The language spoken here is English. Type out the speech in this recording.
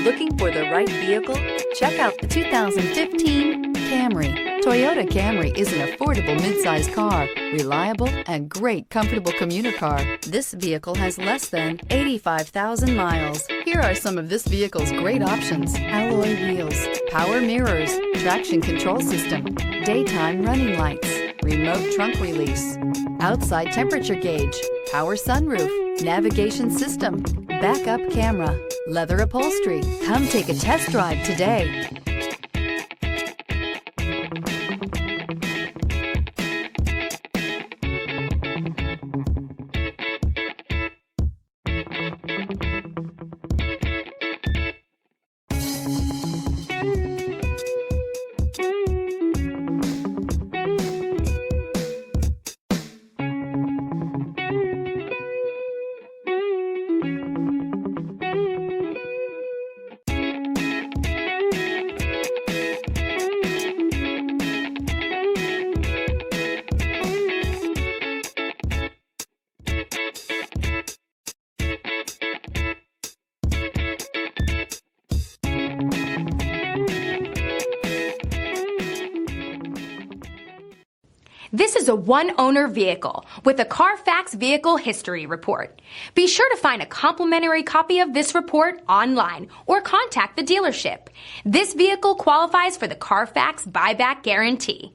Looking for the right vehicle? Check out the 2015 Camry. Toyota Camry is an affordable midsize car, reliable and great comfortable commuter car. This vehicle has less than 85,000 miles. Here are some of this vehicle's great options: alloy wheels, power mirrors, traction control system, daytime running lights, remote trunk release, outside temperature gauge, power sunroof, navigation system, backup camera, leather upholstery. Come take a test drive today. This is a one-owner vehicle with a Carfax Vehicle History Report. Be sure to find a complimentary copy of this report online or contact the dealership. This vehicle qualifies for the Carfax Buyback Guarantee.